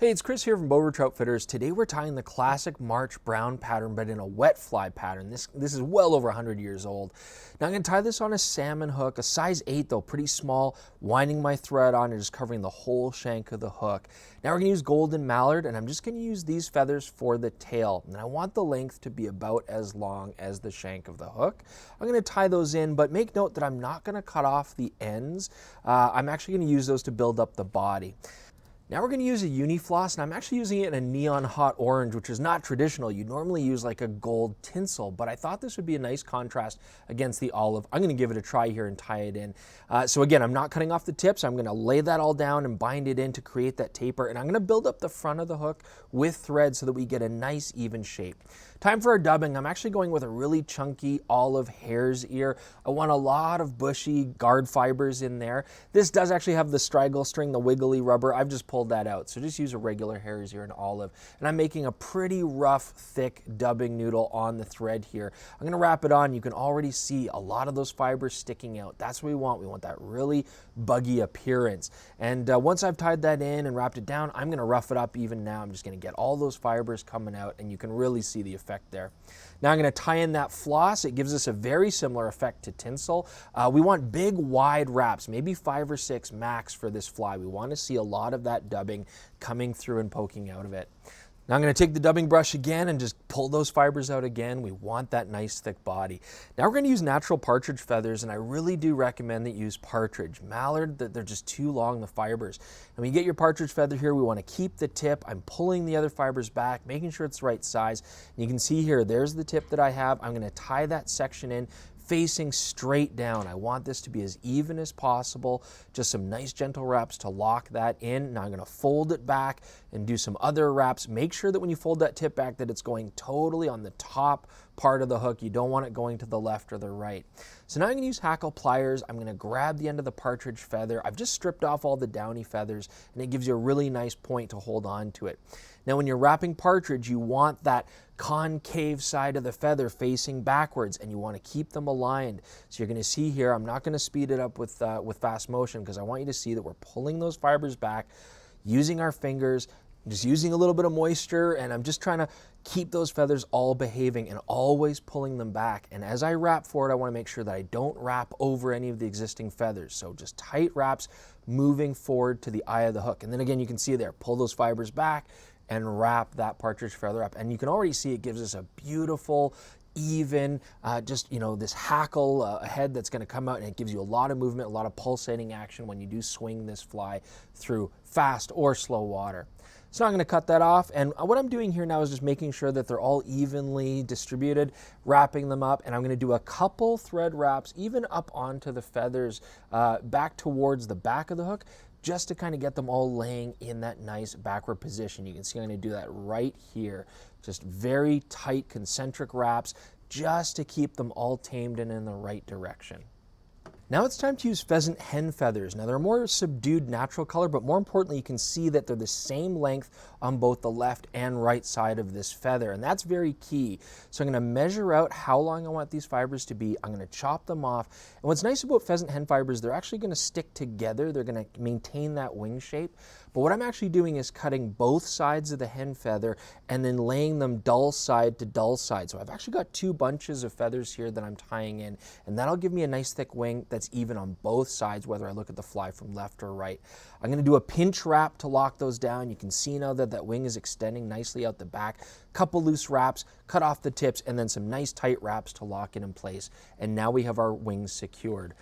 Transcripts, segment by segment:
Hey, it's Chris here from Bow River Troutfitters. Today we're tying the classic March brown pattern, but in a wet fly pattern. This is well over 100 years old. Now I'm going to tie this on a salmon hook, a size 8 though, pretty small, winding my thread on and just covering the whole shank of the hook. Now we're going to use golden mallard, and I'm just going to use these feathers for the tail. And I want the length to be about as long as the shank of the hook. I'm going to tie those in, but make note that I'm not going to cut off the ends. I'm actually going to use those to build up the body. Now we're going to use a uni floss, and I'm actually using it in a neon hot orange, which is not traditional. You normally use like a gold tinsel, but I thought this would be a nice contrast against the olive. I'm going to give it a try here and tie it in. So again, I'm not cutting off the tips. I'm going to lay that all down and bind it in to create that taper, and I'm going to build up the front of the hook with thread so that we get a nice even shape. Time for our dubbing. I'm actually going with a really chunky olive hare's ear. I want a lot of bushy guard fibers in there. This does actually have the straggle string, the wiggly rubber. I've just pulled that out. So just use a regular hare's ear and olive. And I'm making a pretty rough, thick dubbing noodle on the thread here. I'm going to wrap it on. You can already see a lot of those fibers sticking out. That's what we want. We want that really buggy appearance. And once I've tied that in and wrapped it down, I'm going to rough it up even now. I'm just going to get all those fibers coming out, and you can really see the effect there. Now I'm going to tie in that floss. It gives us a very similar effect to tinsel. We want big wide wraps, maybe 5 or 6 max for this fly. We want to see a lot of that dubbing coming through and poking out of it. Now I'm going to take the dubbing brush again and just pull those fibers out again. We want that nice thick body. Now we're going to use natural partridge feathers, and I really do recommend that you use partridge. Mallard, they're just too long, the fibers. And when you get your partridge feather here, we want to keep the tip. I'm pulling the other fibers back, making sure it's the right size. And you can see here, there's the tip that I have. I'm going to tie that section in facing straight down. I want this to be as even as possible. Just some nice gentle wraps to lock that in. Now I'm going to fold it back and do some other wraps. Make sure that when you fold that tip back that it's going totally on the top part of the hook. You don't want it going to the left or the right. So now I'm going to use hackle pliers. I'm going to grab the end of the partridge feather. I've just stripped off all the downy feathers, and it gives you a really nice point to hold on to it. Now when you're wrapping partridge, you want that concave side of the feather facing backwards, and you want to keep them aligned. So you're going to see here, I'm not going to speed it up with fast motion because I want you to see that we're pulling those fibers back using our fingers, just using a little bit of moisture, and I'm just trying to keep those feathers all behaving and always pulling them back. And as I wrap forward, I want to make sure that I don't wrap over any of the existing feathers. So just tight wraps moving forward to the eye of the hook. And then again, you can see there, pull those fibers back and wrap that partridge feather up. And you can already see it gives us a beautiful, even, this hackle, a head that's going to come out, and it gives you a lot of movement, a lot of pulsating action when you do swing this fly through fast or slow water. So now I'm going to cut that off, and what I'm doing here now is just making sure that they're all evenly distributed, wrapping them up, and I'm going to do a couple thread wraps even up onto the feathers back towards the back of the hook, just to kind of get them all laying in that nice backward position. You can see I'm going to do that right here. Just very tight concentric wraps just to keep them all tamed and in the right direction. Now it's time to use pheasant hen feathers. Now they're a more subdued natural color, but more importantly, you can see that they're the same length on both the left and right side of this feather, and that's very key. So I'm going to measure out how long I want these fibers to be. I'm going to chop them off. And what's nice about pheasant hen fibers, they're actually going to stick together. They're going to maintain that wing shape. But what I'm actually doing is cutting both sides of the hen feather and then laying them dull side to dull side. So I've actually got 2 bunches of feathers here that I'm tying in, and that'll give me a nice thick wing that's even on both sides, whether I look at the fly from left or right. I'm going to do a pinch wrap to lock those down. You can see now that that wing is extending nicely out the back. Couple loose wraps, cut off the tips, and then some nice tight wraps to lock it in place. And now we have our wings secured.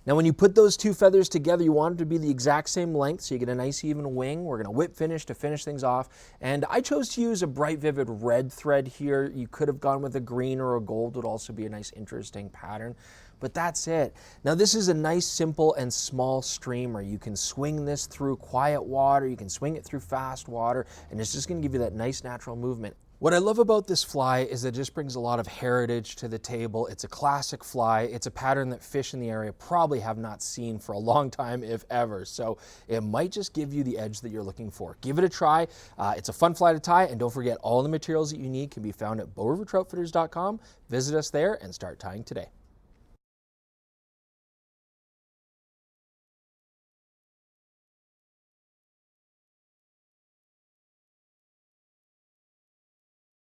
Now when you put those 2 feathers together, you want them to be the exact same length so you get a nice even wing. We're going to whip finish to finish things off. And I chose to use a bright vivid red thread here. You could have gone with a green or a gold, would also be a nice interesting pattern. But that's it. Now this is a nice simple and small streamer. You can swing this through quiet water, you can swing it through fast water, and it's just going to give you that nice natural movement. What I love about this fly is that it just brings a lot of heritage to the table. It's a classic fly. It's a pattern that fish in the area probably have not seen for a long time, if ever. So it might just give you the edge that you're looking for. Give it a try. It's a fun fly to tie, and don't forget all the materials that you need can be found at bowrivertroutfitters.com. Visit us there and start tying today.